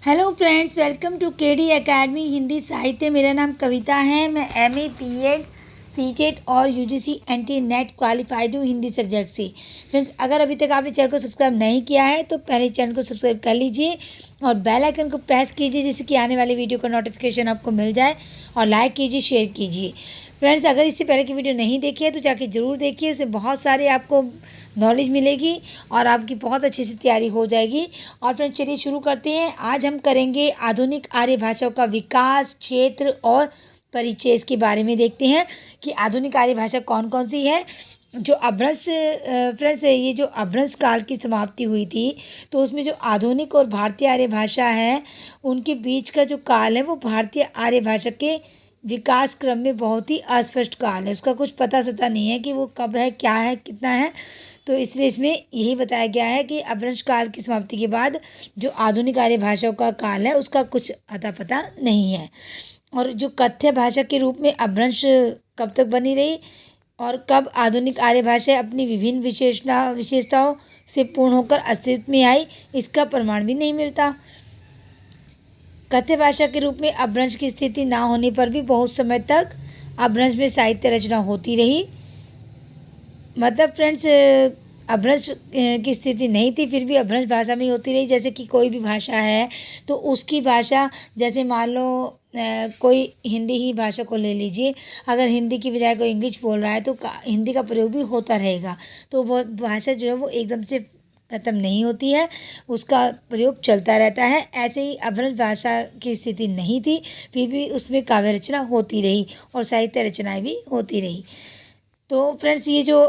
Hello friends, welcome to KD academy Hindi साहित्य। मेरा नाम कविता है। मैं एमए बीएड सीटेट और यूजीसी एनटी नेट क्वालिफाइड हूँ हिंदी सब्जेक्ट से। फ्रेंड्स, अगर अभी तक आपने चैनल को सब्सक्राइब नहीं किया है तो पहले चैनल को सब्सक्राइब कर लीजिए और बेल आइकन को प्रेस कीजिए जिससे कि आने वाली वीडियो का नोटिफिकेशन आपको मिल जाए। और लाइक कीजिए, शेयर कीजिए। फ्रेंड्स, अगर इससे पहले की वीडियो नहीं देखी है तो जाके ज़रूर देखिए। उसमें बहुत सारे आपको नॉलेज मिलेगी और आपकी बहुत अच्छी से तैयारी हो जाएगी। और फ्रेंड्स, चलिए शुरू करते हैं। आज हम करेंगे आधुनिक आर्य भाषाओं का विकास, क्षेत्र और परिचय। इसके बारे में देखते हैं कि आधुनिक आर्य भाषा कौन कौन सी है। जो अपभ्रंश फ्रेंड्स, ये जो अपभ्रंश काल की समाप्ति हुई थी तो उसमें जो आधुनिक और भारतीय आर्य भाषा है उनके बीच का जो काल है वो भारतीय आर्य भाषा के विकास क्रम में बहुत ही अस्पष्ट काल है। उसका कुछ पता सता नहीं है कि वो कब है, क्या है, कितना है। तो इसलिए इसमें यही बताया गया है कि अपभ्रंश काल की समाप्ति के बाद जो आधुनिक आर्य भाषाओं का काल है उसका कुछ अता पता नहीं है। और जो कथ्य भाषा के रूप में अपभ्रंश कब तक बनी रही और कब आधुनिक आर्य भाषा अपनी विभिन्न विशेषताओं से पूर्ण होकर अस्तित्व में आई, इसका प्रमाण भी नहीं मिलता। कथ्य भाषा के रूप में अपभ्रंश की स्थिति ना होने पर भी बहुत समय तक अपभ्रंश में साहित्य रचना होती रही। मतलब फ्रेंड्स, अपभ्रंश की स्थिति नहीं थी फिर भी अपभ्रंश भाषा में होती रही। जैसे कि कोई भी भाषा है तो उसकी भाषा, जैसे मान लो कोई हिंदी ही भाषा को ले लीजिए। अगर हिंदी की बजाय कोई इंग्लिश बोल रहा है तो हिंदी का प्रयोग भी होता रहेगा। तो वो भाषा जो है वो एकदम से खत्म नहीं होती है, उसका प्रयोग चलता रहता है। ऐसे ही अपभ्रंश भाषा की स्थिति नहीं थी फिर भी उसमें काव्य रचना होती रही और साहित्य रचनाएं भी होती रही। तो फ्रेंड्स, ये जो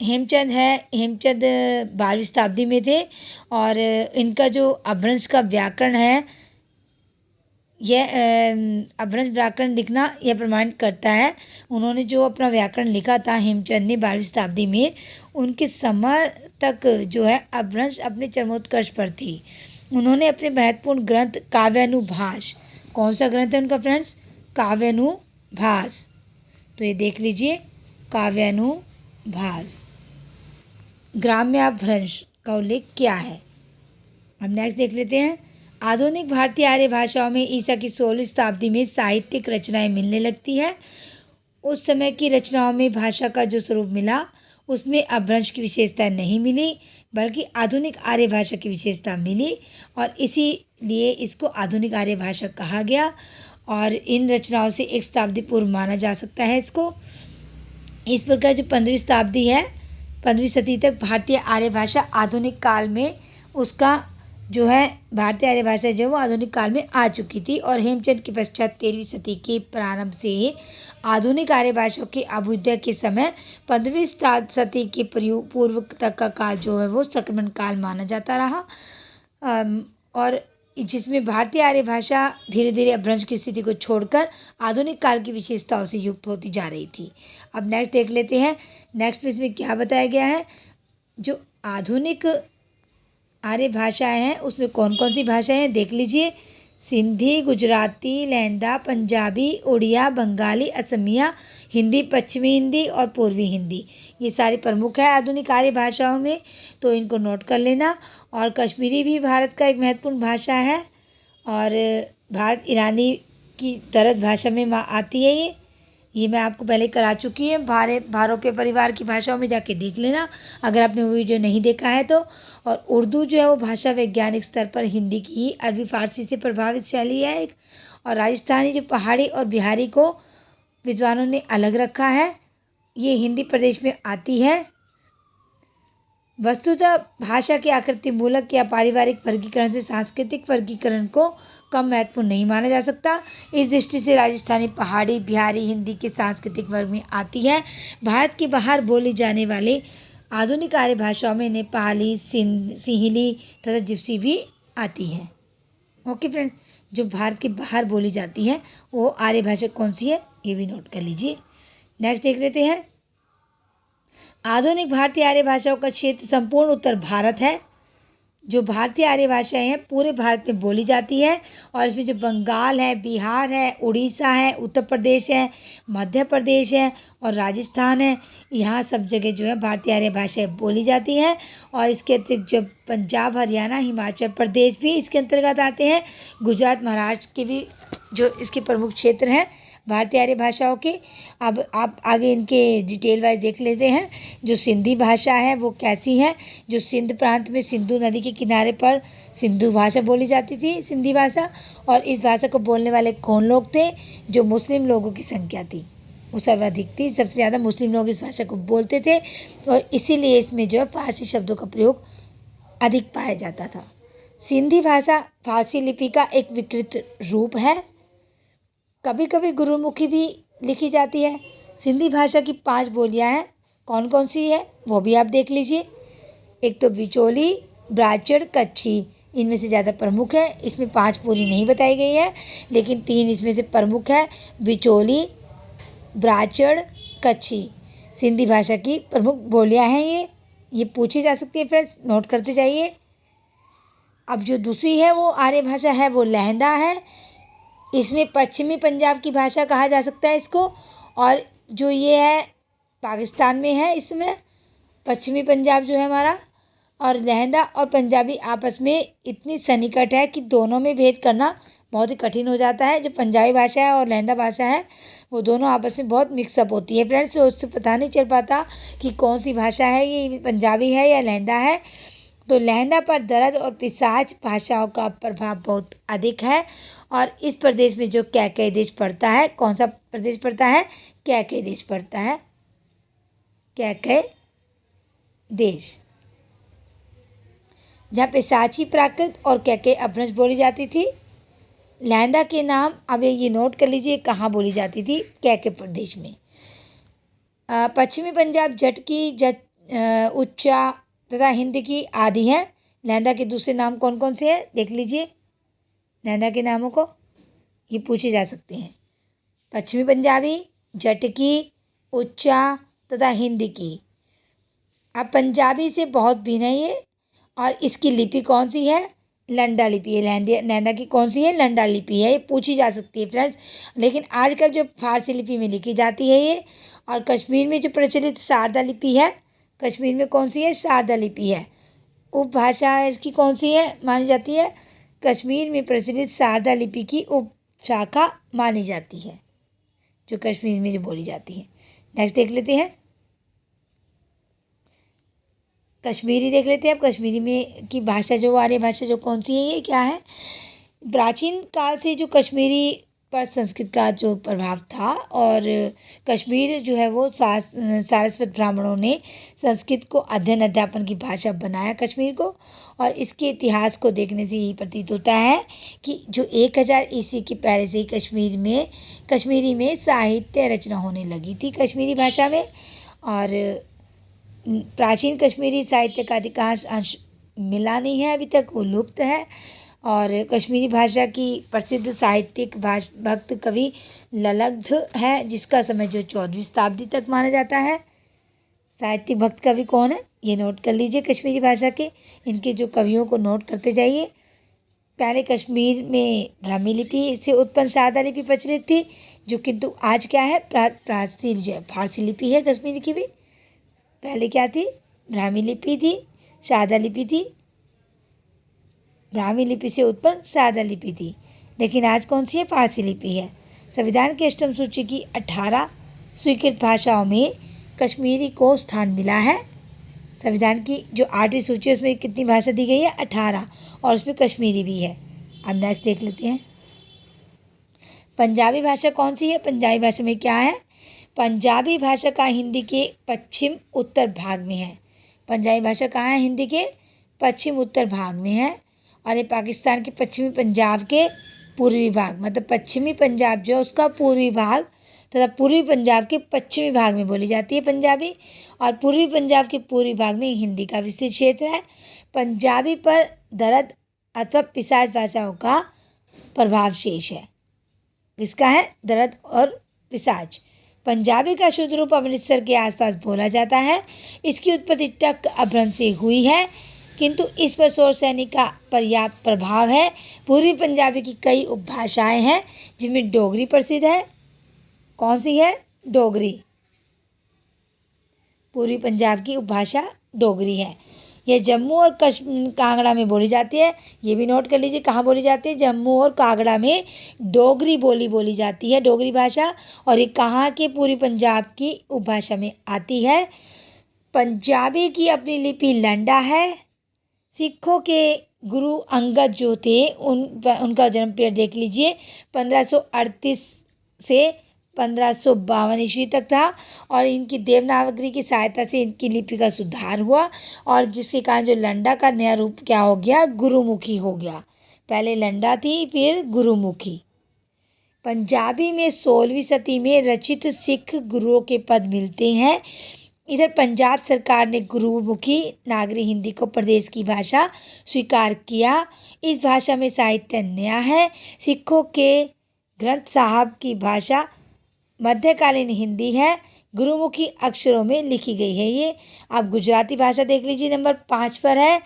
हेमचंद है, हेमचंद 12वीं शताब्दी में थे और इनका जो अपभ्रंश का व्याकरण है यह अपभ्रंश व्याकरण लिखना यह प्रमाणित करता है। उन्होंने जो अपना व्याकरण लिखा था हेमचंद ने 12वीं शताब्दी में, उनके समय तक जो है अपभ्रंश अपने चरमोत्कर्ष पर थी। उन्होंने अपने महत्वपूर्ण ग्रंथ काव्यानुभाष, कौन सा ग्रंथ है उनका फ्रेंड्स? काव्यानुभाष। तो ये देख लीजिए, काव्यानुभाष। ग्राम्य अपभ्रंश का उल्लेख क्या है। अब नेक्स्ट देख लेते हैं। आधुनिक भारतीय आर्य भाषाओं में ईसा की 16वीं शताब्दी में साहित्यिक रचनाएं मिलने लगती है। उस समय की रचनाओं में भाषा का जो स्वरूप मिला उसमें अपभ्रंश की विशेषता नहीं मिली बल्कि आधुनिक आर्य भाषा की विशेषता मिली और इसीलिए इसको आधुनिक आर्य भाषा कहा गया। और इन रचनाओं से एक शताब्दी पूर्व माना जा सकता है इसको। इस प्रकार जो 15वीं शताब्दी है, 15वीं सदी तक भारतीय आर्य भाषा आधुनिक काल में उसका जो है भारतीय आर्य भाषा जो वो आधुनिक काल में आ चुकी थी। और हेमचंद के पश्चात 13वीं सदी के प्रारंभ से आधुनिक आर्य भाषा के अभ्युदय के समय 15वीं सदी के पूर्व तक का काल जो है वो संक्रमण काल माना जाता रहा। और जिसमें भारतीय आर्य भाषा धीरे धीरे अपभ्रंश की स्थिति को छोड़कर आधुनिक काल की विशेषताओं से युक्त होती जा रही थी। अब नेक्स्ट देख लेते हैं। नेक्स्ट में इसमें क्या बताया गया है। जो आधुनिक आर्य भाषाएं हैं उसमें कौन कौन सी भाषाएं हैं देख लीजिए। सिंधी, गुजराती, लहंदा, पंजाबी, उड़िया, बंगाली, असमिया, हिंदी, पश्चिमी हिंदी और पूर्वी हिंदी, ये सारी प्रमुख है आधुनिक आर्य भाषाओं में, तो इनको नोट कर लेना। और कश्मीरी भी भारत का एक महत्वपूर्ण भाषा है और भारत ईरानी की तरह भाषा में आती है। ये मैं आपको पहले करा चुकी है। भारोपीय परिवार की भाषाओं में जाके देख लेना अगर आपने वो वीडियो नहीं देखा है तो। और उर्दू जो है वो भाषा वैज्ञानिक स्तर पर हिंदी की ही अरबी फारसी से प्रभावित शैली है एक। और राजस्थानी जो पहाड़ी और बिहारी को विद्वानों ने अलग रखा है, ये हिंदी प्रदेश में आती है। वस्तुतः भाषा के आकृति मूलक या पारिवारिक वर्गीकरण से सांस्कृतिक वर्गीकरण को कम महत्वपूर्ण नहीं माना जा सकता। इस दृष्टि से राजस्थानी, पहाड़ी, बिहारी हिंदी के सांस्कृतिक वर्ग में आती है। भारत के बाहर बोली जाने वाले आधुनिक आर्य भाषाओं में नेपाली, सिंहली तथा जिप्सी भी आती है। ओके फ्रेंड, जो भारत के बाहर बोली जाती है वो आर्य भाषा कौन सी है ये भी नोट कर लीजिए। नेक्स्ट देख लेते हैं। आधुनिक भारतीय आर्य भाषाओं का क्षेत्र संपूर्ण उत्तर भारत है। जो भारतीय आर्य भाषाएं हैं पूरे भारत में बोली जाती है, और इसमें जो बंगाल है, बिहार है, उड़ीसा है, उत्तर प्रदेश है, मध्य प्रदेश है और राजस्थान है, यहाँ सब जगह जो है भारतीय आर्य भाषाएं बोली जाती हैं। और इसके अतिरिक्त जो पंजाब, हरियाणा, हिमाचल प्रदेश भी इसके अंतर्गत आते हैं। गुजरात, महाराष्ट्र के भी जो इसके प्रमुख क्षेत्र हैं भारतीय आर्य भाषाओं के। अब आप आगे इनके डिटेल वाइज देख लेते हैं। जो सिंधी भाषा है वो कैसी है? जो सिंध प्रांत में सिंधु नदी के किनारे पर सिंधु भाषा बोली जाती थी, सिंधी भाषा। और इस भाषा को बोलने वाले कौन लोग थे? जो मुस्लिम लोगों की संख्या थी वो सर्वाधिक थी, सबसे ज़्यादा मुस्लिम लोग इस भाषा को बोलते थे, और इसीलिए इसमें जो है फारसी शब्दों का प्रयोग अधिक पाया जाता था। सिंधी भाषा फारसी लिपि का एक विकृत रूप है। कभी कभी गुरुमुखी भी लिखी जाती है। सिंधी भाषा की 5 बोलियां हैं। कौन कौन सी है वो भी आप देख लीजिए। एक तो विचोली, ब्राचड़, कच्छी, इनमें से ज़्यादा प्रमुख है। इसमें 5 पूरी नहीं बताई गई है, लेकिन 3 इसमें से प्रमुख है। विचोली, ब्राचड़, कच्छी सिंधी भाषा की प्रमुख बोलियां हैं। ये पूछी जा सकती है फ्रेंड्स, नोट करते जाइए। अब जो दूसरी है वो आर्य भाषा है, वो लहंदा है। इसमें पश्चिमी पंजाब की भाषा कहा जा सकता है इसको। और जो ये है पाकिस्तान में है, इसमें पश्चिमी पंजाब जो है हमारा। और लहंदा और पंजाबी आपस में इतनी सन्निकट है कि दोनों में भेद करना बहुत ही कठिन हो जाता है। जो पंजाबी भाषा है और लहंदा भाषा है वो दोनों आपस में बहुत मिक्सअप होती है फ्रेंड्स। तो उससे पता नहीं चल पाता कि कौन सी भाषा है, ये पंजाबी है या लहंदा है। तो लहंदा पर दर्द और पिशाच भाषाओं का प्रभाव बहुत अधिक है। और इस प्रदेश में जो कैकेय देश पड़ता है, कौन सा प्रदेश पड़ता है? कैकेय देश पड़ता है, कैकेय देश, जहाँ पिशाची प्राकृत और कैकेय अपभ्रंश बोली जाती थी। लहंदा के नाम अब ये नोट कर लीजिए कहाँ बोली जाती थी? कैकेय प्रदेश में। पश्चिमी पंजाब जट की, उच्चा तथा हिंद की आदि हैं। लहंदा के दूसरे नाम कौन कौन से हैं देख लीजिए। लहंदा के नामों को ये पूछे जा सकते हैं। पश्चिमी पंजाबी, जटकी, उच्चा तथा हिंद की। अब पंजाबी से बहुत भिन्न है ये। और इसकी लिपि कौन सी है? लंडा लिपि है। लहंदा की कौन सी है? लंडा लिपि है। ये पूछी जा सकती है फ्रेंड्स। लेकिन आजकल जो फारसी लिपि में लिखी जाती है ये। और कश्मीर में जो प्रचलित शारदा लिपि है, कश्मीर में कौन सी है? शारदा लिपि है। उपभाषा इसकी कौन सी है मानी जाती है? कश्मीर में प्रचलित शारदा लिपि की उपशाखा मानी जाती है, जो कश्मीर में जो बोली जाती है। नेक्स्ट देख लेते हैं, कश्मीरी देख लेते हैं। अब कश्मीरी में की भाषा जो आर्य भाषा जो कौन सी है, ये क्या है? प्राचीन काल से जो कश्मीरी पर संस्कृत का जो प्रभाव था, और कश्मीर जो है वो सारस्वत ब्राह्मणों ने संस्कृत को अध्ययन अध्यापन की भाषा बनाया कश्मीर को। और इसके इतिहास को देखने से यही प्रतीत होता है कि जो 1000 ईस्वी के पहले से ही कश्मीरी में साहित्य रचना होने लगी थी कश्मीरी भाषा में। और प्राचीन कश्मीरी साहित्य का अधिकांश अंश मिला नहीं है अभी तक, वो लुप्त है। और कश्मीरी भाषा की प्रसिद्ध साहित्यिक भक्त कवि ललग्ध है, जिसका समय जो 14वीं शताब्दी तक माना जाता है। साहित्यिक भक्त कवि कौन है ये नोट कर लीजिए कश्मीरी भाषा के। इनके जो कवियों को नोट करते जाइए। पहले कश्मीर में ब्राह्मी लिपि से उत्पन्न शारदा लिपि प्रचलित थी, जो किंतु आज क्या है? प्राचीन जो है फारसी लिपि है कश्मीर की भी। पहले क्या थी? ब्राह्मी लिपि थी, शारदा लिपि थी। ब्राह्मी लिपि से उत्पन्न शारदा लिपि थी, लेकिन आज कौन सी है? फारसी लिपि है। संविधान की अष्टम सूची की 18 स्वीकृत भाषाओं में कश्मीरी को स्थान मिला है। संविधान की जो 8वीं सूची है उसमें कितनी भाषा दी गई है? 18, और उसमें कश्मीरी भी है। अब नेक्स्ट देख लेते हैं, पंजाबी भाषा कौन सी है? पंजाबी भाषा में क्या है? पंजाबी भाषा का हिंदी के पश्चिम उत्तर भाग में है। पंजाबी भाषा कहाँ है? हिंदी के पश्चिम उत्तर भाग में है। और ये पाकिस्तान के पश्चिमी पंजाब के पूर्वी भाग, मतलब पश्चिमी पंजाब जो है उसका पूर्वी भाग तथा पूर्वी पंजाब के पश्चिमी भाग में बोली जाती है पंजाबी। और पूर्वी पंजाब के पूर्वी भाग में हिंदी का विस्तृत क्षेत्र है। पंजाबी पर दर्द अथवा पिशाच भाषाओं का प्रभाव शेष है। किसका है? दर्द और पिशाच। पंजाबी का शुद्ध रूप अमृतसर के आसपास बोला जाता है। इसकी उत्पत्ति टक अपभ्रंश से हुई है। किंतु इस पर शोर सैनिक का पर्याप्त प्रभाव है। पूर्वी पंजाबी की कई उपभाषाएं हैं जिनमें डोगरी प्रसिद्ध है। कौन सी है? डोगरी। पूर्वी पंजाब की उपभाषा डोगरी है। यह जम्मू और कांगड़ा में बोली जाती है। ये भी नोट कर लीजिए कहाँ बोली जाती है। जम्मू और कांगड़ा में डोगरी बोली जाती है, डोगरी भाषा। और ये कहाँ के? पूर्वी पंजाब की उपभाषा में आती है। पंजाबी की अपनी लिपि लंडा है। सिखों के गुरु अंगद जो थे उनका जन्म पीरियड देख लीजिए, 1538 से 1552 ईस्वी तक था। और इनकी देवनागरी की सहायता से इनकी लिपि का सुधार हुआ और जिसके कारण जो लंडा का नया रूप क्या हो गया? गुरुमुखी हो गया। पहले लंडा थी, फिर गुरुमुखी। पंजाबी में 16वीं सदी में रचित सिख गुरुओं के पद मिलते हैं। इधर पंजाब सरकार ने गुरुमुखी नागरी हिंदी को प्रदेश की भाषा स्वीकार किया। इस भाषा में साहित्य नया है। सिखों के ग्रंथ साहब की भाषा मध्यकालीन हिंदी है, गुरुमुखी अक्षरों में लिखी गई है। ये आप गुजराती भाषा देख लीजिए, नंबर 5 पर है।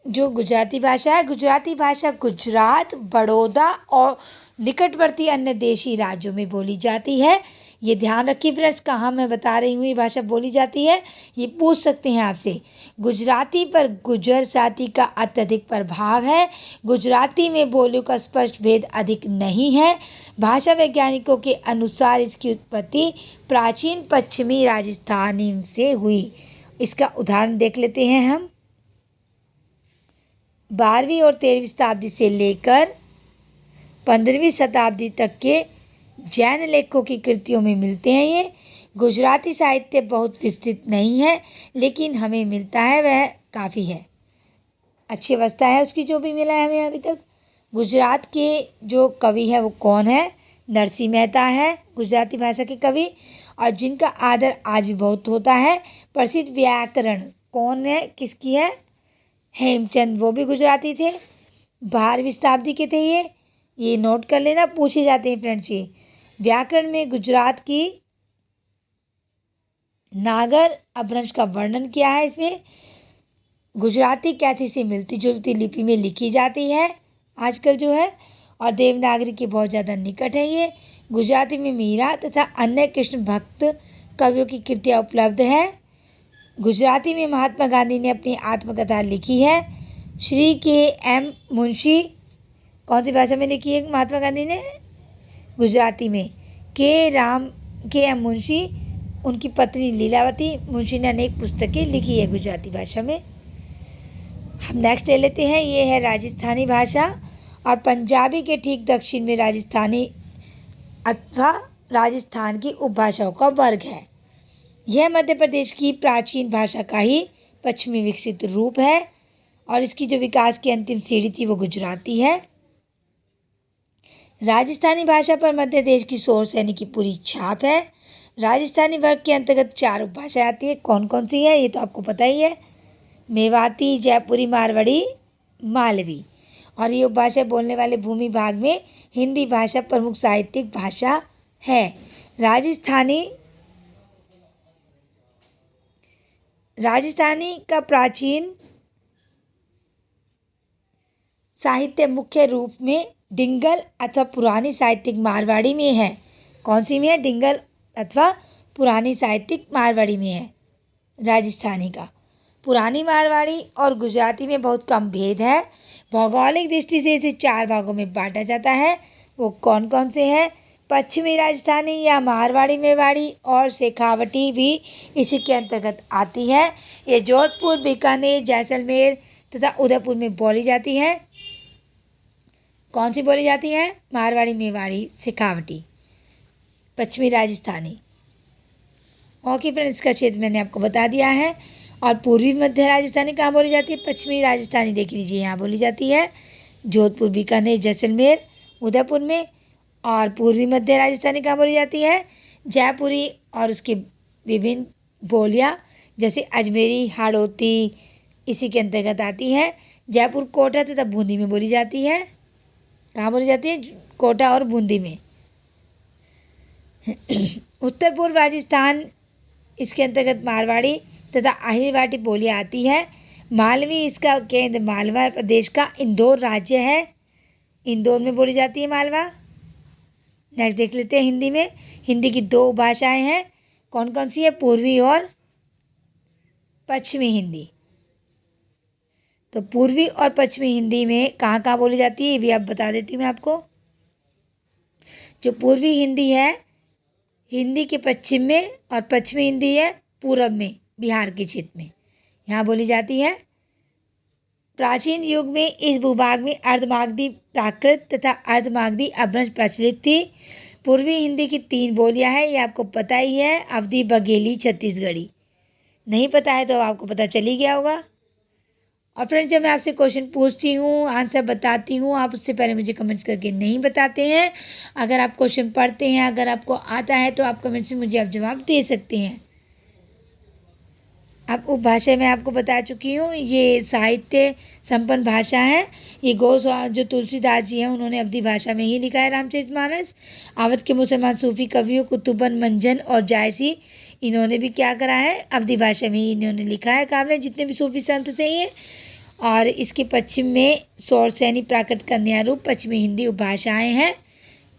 जो गुजराती भाषा है, गुजराती भाषा गुजरात, बड़ौदा और निकटवर्ती अन्य देशी राज्यों में बोली जाती है। ये ध्यान रखिए फ्रेंड्स, कहाँ मैं बता रही हूँ ये भाषा बोली जाती है, ये पूछ सकते हैं आपसे। गुजराती पर गुजर जाति का अत्यधिक प्रभाव है। गुजराती में बोलियों का स्पष्ट भेद अधिक नहीं है। भाषा वैज्ञानिकों के अनुसार इसकी उत्पत्ति प्राचीन पश्चिमी राजस्थानी से हुई। इसका उदाहरण देख लेते हैं हम। 12वीं और 13वीं शताब्दी से लेकर 15वीं शताब्दी तक के जैन लेखकों की कृतियों में मिलते हैं। ये गुजराती साहित्य बहुत विस्तृत नहीं है, लेकिन हमें मिलता है वह काफ़ी है, अच्छी अवस्था है उसकी जो भी मिला है हमें अभी तक। गुजरात के जो कवि है वो कौन है? नरसिंह मेहता है गुजराती भाषा के कवि, और जिनका आदर आज भी बहुत होता है। प्रसिद्ध व्याकरण कौन है, किसकी है? हेमचंद, वो भी गुजराती थे, 12वीं शताब्दी के थे ये नोट कर लेना, पूछे जाते हैं फ्रेंड्स ये। व्याकरण में गुजरात की नागर अपभ्रंश का वर्णन किया है। इसमें गुजराती कैथी से मिलती जुलती लिपि में लिखी जाती है आजकल जो है, और देवनागरी के बहुत ज़्यादा निकट है ये। गुजराती में मीरा तथा अन्य कृष्ण भक्त कवियों की कृतियाँ उपलब्ध है। गुजराती में महात्मा गांधी ने अपनी आत्मकथा लिखी है। श्री के एम मुंशी, कौन सी भाषा में लिखी है महात्मा गांधी ने? गुजराती में। के एम मुंशी, उनकी पत्नी लीलावती मुंशी ने अनेक पुस्तकें लिखी है गुजराती भाषा में। हम नेक्स्ट ले लेते हैं, ये है राजस्थानी भाषा। और पंजाबी के ठीक दक्षिण में राजस्थानी अथवा राजस्थान की उपभाषाओं का वर्ग है। यह मध्य प्रदेश की प्राचीन भाषा का ही पश्चिमी विकसित रूप है और इसकी जो विकास की अंतिम सीढ़ी थी वो गुजराती है। राजस्थानी भाषा पर मध्य देश की शोर सैनिक की पूरी छाप है। राजस्थानी वर्ग के अंतर्गत 4 उपभाषाएं आती है। कौन कौन सी है ये तो आपको पता ही है, मेवाती, जयपुरी, मारवाड़ी, मालवी। और ये उपभाषा बोलने वाले भूमि भाग में हिंदी भाषा प्रमुख साहित्यिक भाषा है। राजस्थानी का प्राचीन साहित्य मुख्य रूप में डिंगल अथवा पुरानी साहित्यिक मारवाड़ी में है। कौन सी में है? डिंगल अथवा पुरानी साहित्यिक मारवाड़ी में है राजस्थानी का। पुरानी मारवाड़ी और गुजराती में बहुत कम भेद है। भौगोलिक दृष्टि से इसे 4 भागों में बांटा जाता है। वो कौन कौन से हैं? पश्चिमी राजस्थानी या मारवाड़ी, मेवाड़ी और शेखावटी भी इसी के अंतर्गत आती है। ये जोधपुर, बीकानेर, जैसलमेर तथा उदयपुर में बोली जाती है। कौन सी बोली जाती है? मारवाड़ी, मेवाड़ी, शेखावटी, पश्चिमी राजस्थानी। ओके फ्रेंड्स, इसका क्षेत्र मैंने आपको बता दिया है। और पूर्वी मध्य राजस्थानी कहाँ बोली जाती है? पश्चिमी राजस्थानी देख लीजिए, यहाँ बोली जाती है जोधपुर, बीकानेर, जैसलमेर, उदयपुर में। और पूर्वी मध्य राजस्थानी कहाँ बोली जाती है? जयपुरी और उसकी विभिन्न बोलियाँ जैसे अजमेरी, हाड़ौती इसी के अंतर्गत आती है। जयपुर, कोटा तथा बूंदी में बोली जाती है। कहाँ बोली जाती है? कोटा और बूंदी में। उत्तर पूर्व राजस्थान, इसके अंतर्गत मारवाड़ी तथा अहिरवाटी बोलियाँ आती है। मालवी इसका केंद्र मालवा प्रदेश का इंदौर राज्य है, इंदौर में बोली जाती है मालवा। नेक्स्ट देख लेते हैं हिंदी में। हिंदी की दो भाषाएं हैं, कौन कौन सी है? पूर्वी और पश्चिमी हिंदी। तो पूर्वी और पश्चिमी हिंदी में कहाँ कहाँ बोली जाती है ये भी आप बता देती हूँ मैं आपको। जो पूर्वी हिंदी है हिंदी के पश्चिम में, और पश्चिमी हिंदी है पूरब में, बिहार के क्षेत्र में, यहाँ बोली जाती है। प्राचीन युग में इस भूभाग में अर्धमागधी प्राकृत तथा अर्धमागधी अपभ्रंश प्रचलित थी। पूर्वी हिंदी की 3 बोलियां हैं, ये आपको पता ही है, अवधी, बघेली, छत्तीसगढ़ी। नहीं पता है तो आपको पता चल ही गया होगा। और फ्रेंड्स, जब मैं आपसे क्वेश्चन पूछती हूँ, आंसर बताती हूँ, आप उससे पहले मुझे कमेंट्स करके नहीं बताते हैं। अगर आप क्वेश्चन पढ़ते हैं, अगर आपको आता है तो आप कमेंट्स में मुझे आप जवाब दे सकते हैं। अब उपभाषा मैं आपको बता चुकी हूँ, ये साहित्य संपन्न भाषा है। ये जो तुलसीदास जी हैं उन्होंने अवधी भाषा में ही लिखा है रामचरितमानस। अवध के मुसलमान सूफी कवियों कुतुबन मंजन और जायसी, इन्होंने भी क्या करा है? अवधी भाषा में ही इन्होंने लिखा है काव्य, जितने भी सूफी संत थे ये। और इसके पश्चिम में सौरसैनी, प्राकृत, कन्या रूप पश्चिमी हिंदी उपभाषाएँ हैं।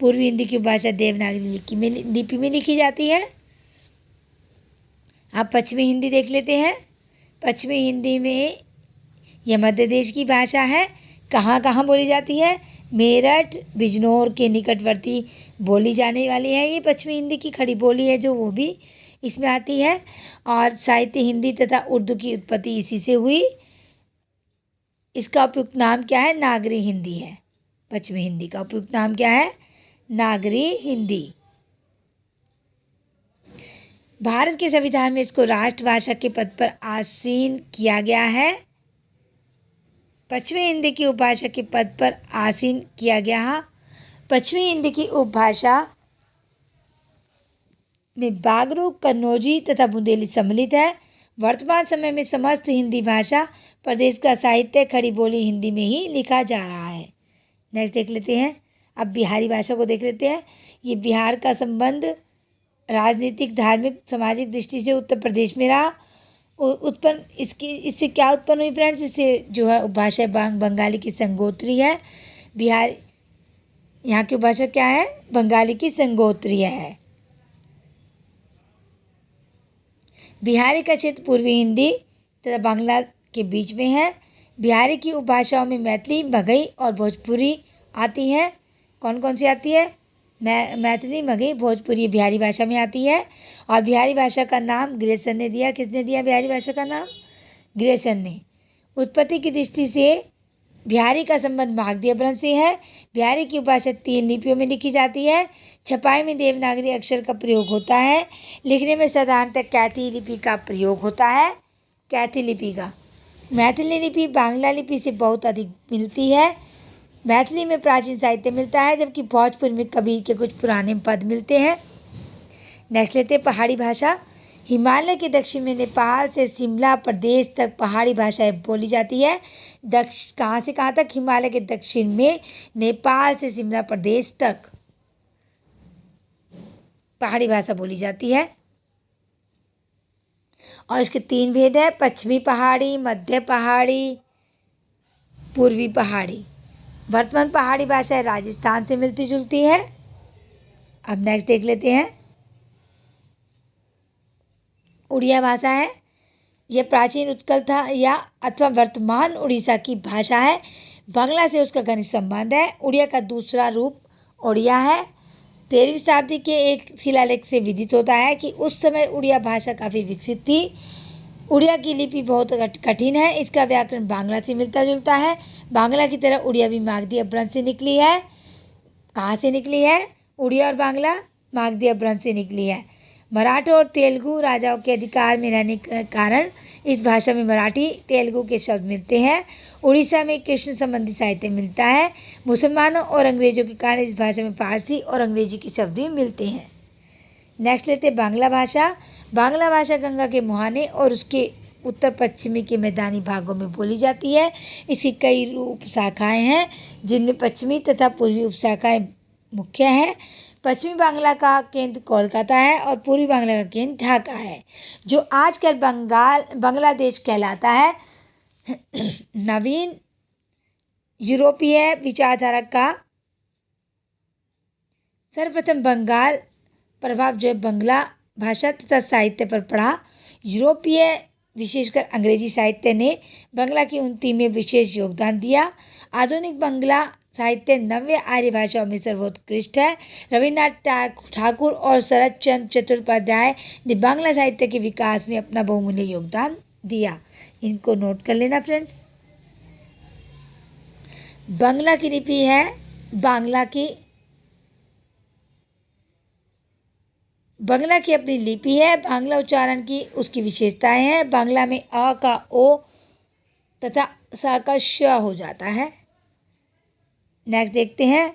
पूर्वी हिंदी की उपभाषा देवनागरी लिपि में लिखी जाती है। आप पश्चिमी हिंदी देख लेते हैं। पश्चिमी हिंदी में यह मध्य देश की भाषा है। कहाँ कहाँ बोली जाती है? मेरठ, बिजनौर के निकटवर्ती बोली जाने वाली है। ये पश्चिमी हिंदी की खड़ी बोली है जो वो भी इसमें आती है। और साहित्य हिंदी तथा उर्दू की उत्पत्ति इसी से हुई। इसका उपयुक्त नाम क्या है? नागरी हिंदी है। पश्चिमी हिंदी का उपयुक्त नाम क्या है? नागरी हिंदी। भारत के संविधान में इसको राष्ट्रभाषा के पद पर आसीन किया गया है। पश्चिमी हिंदी की उपभाषा के पद पर आसीन किया गया। पश्चिमी हिंदी की उपभाषा में बागरू, कन्नौजी तथा बुंदेली सम्मिलित है। वर्तमान समय में समस्त हिंदी भाषा प्रदेश का साहित्य खड़ी बोली हिंदी में ही लिखा जा रहा है। नेक्स्ट देख लेते हैं। अब बिहारी भाषा को देख लेते हैं। ये बिहार का संबंध राजनीतिक, धार्मिक, सामाजिक दृष्टि से उत्तर प्रदेश में रहा। इससे क्या उत्पन्न हुई फ्रेंड्स? इससे जो है उपभाषा बंगाली की संगोत्री है। बिहार, यहाँ की उपभाषा क्या है? बंगाली की संगोत्री है। बिहारी का क्षेत्र पूर्वी हिंदी तथा बांग्ला के बीच में है। बिहारी की उपभाषाओं में मैथिली, मगही और भोजपुरी आती है। कौन कौन सी आती है? मैथिली, मगही, भोजपुरी बिहारी भाषा में आती है। और बिहारी भाषा का नाम ग्रेसन ने दिया। किसने दिया बिहारी भाषा का नाम? ग्रेसन ने। उत्पत्ति की दृष्टि से बिहारी का संबंध मागधी अपभ्रंश से है। बिहारी की उपभाषा 3 लिपियों में लिखी जाती है। छपाई में देवनागरी अक्षर का प्रयोग होता है। लिखने में साधारणतः कैथी लिपि का प्रयोग होता है। कैथी लिपि का। मैथिली लिपि बांग्ला लिपि से बहुत अधिक मिलती है। मैथिली में प्राचीन साहित्य मिलता है, जबकि भोजपुरी में कबीर के कुछ पुराने पद मिलते हैं। नेक्स्ट लेते हैं पहाड़ी भाषा। हिमालय के दक्षिण में नेपाल से शिमला प्रदेश तक पहाड़ी भाषाएं बोली जाती है। कहाँ से कहाँ तक? हिमालय के दक्षिण में नेपाल से शिमला प्रदेश तक पहाड़ी भाषा बोली जाती है। और इसके 3 भेद है: पश्चिमी पहाड़ी, मध्य पहाड़ी, पूर्वी पहाड़ी। वर्तमान पहाड़ी भाषा राजस्थान से मिलती जुलती है। अब नेक्स्ट देख लेते हैं। उड़िया भाषा है। यह प्राचीन उत्कल था या अथवा वर्तमान उड़ीसा की भाषा है। बांग्ला से उसका घनिष्ठ संबंध है। उड़िया का दूसरा रूप ओडिया है। 13वीं शताब्दी के एक शिलालेख से विदित होता है कि उस समय उड़िया भाषा काफ़ी विकसित थी। उड़िया की लिपि बहुत कठिन है। इसका व्याकरण बांग्ला से मिलता जुलता है। बांग्ला की तरह उड़िया भी मागधी अपभ्रंश से निकली है। कहाँ से निकली है? उड़िया और बांग्ला मागधी अपभ्रंश से निकली है। मराठा और तेलुगु राजाओं के अधिकार में रहने के कारण इस भाषा में मराठी, तेलुगु के शब्द मिलते हैं। उड़ीसा में कृष्ण संबंधी साहित्य मिलता है। मुसलमानों और अंग्रेजों के कारण इस भाषा में फारसी और अंग्रेजी के शब्द भी मिलते हैं। नेक्स्ट लेते हैं बांग्ला भाषा। बांग्ला भाषा गंगा के मुहाने और उसके उत्तर पश्चिमी के मैदानी भागों में बोली जाती है। इसकी कई उपशाखाएँ हैं, जिनमें पश्चिमी तथा पूर्वी उपशाखाएँ मुख्य हैं। पश्चिमी बांग्ला का केंद्र कोलकाता है और पूर्वी बांग्ला का केंद्र ढाका है, जो आजकल बांग्लादेश कहलाता है। नवीन यूरोपीय विचारधारा का सर्वप्रथम बंगाल प्रभाव जो है बंगला भाषा तथा साहित्य पर पड़ा। यूरोपीय विशेषकर अंग्रेजी साहित्य ने बंगला की उन्नति में विशेष योगदान दिया। आधुनिक बंगला साहित्य नव्य आर्य भाषाओं में सर्वोत्कृष्ट है। रविन्द्रनाथ ठाकुर और शरद चंद्र चट्टोपाध्याय ने बांग्ला साहित्य के विकास में अपना बहुमूल्य योगदान दिया। इनको नोट कर लेना फ्रेंड्स। बांग्ला की लिपि है बांग्ला की अपनी लिपि है। बांग्ला उच्चारण की उसकी विशेषताएं हैं। बांग्ला में अ का ओ तथा स का श हो जाता है। नेक्स्ट देखते हैं।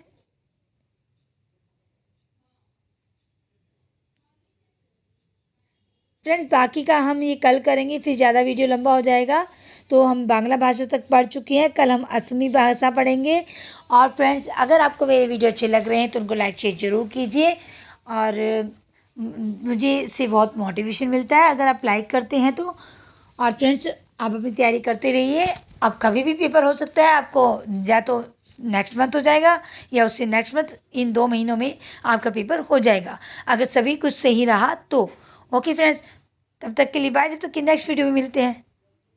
फ्रेंड्स बाकी का हम ये कल करेंगे, फिर ज़्यादा वीडियो लंबा हो जाएगा। तो हम बांग्ला भाषा तक पढ़ चुके हैं, कल हम असमी भाषा पढ़ेंगे। और फ्रेंड्स अगर आपको मेरे वीडियो अच्छे लग रहे हैं तो उनको लाइक शेयर ज़रूर कीजिए। और मुझे इससे बहुत मोटिवेशन मिलता है अगर आप लाइक करते हैं तो। और फ्रेंड्स आप अपनी तैयारी करते रहिए। अब कभी भी पेपर हो सकता है, आपको या तो नेक्स्ट मंथ हो जाएगा या उससे नेक्स्ट मंथ, इन 2 महीनों में आपका पेपर हो जाएगा अगर सभी कुछ सही रहा तो। ओके फ्रेंड्स, तब तक के लिए बाय। जब तक कि नेक्स्ट वीडियो में मिलते हैं।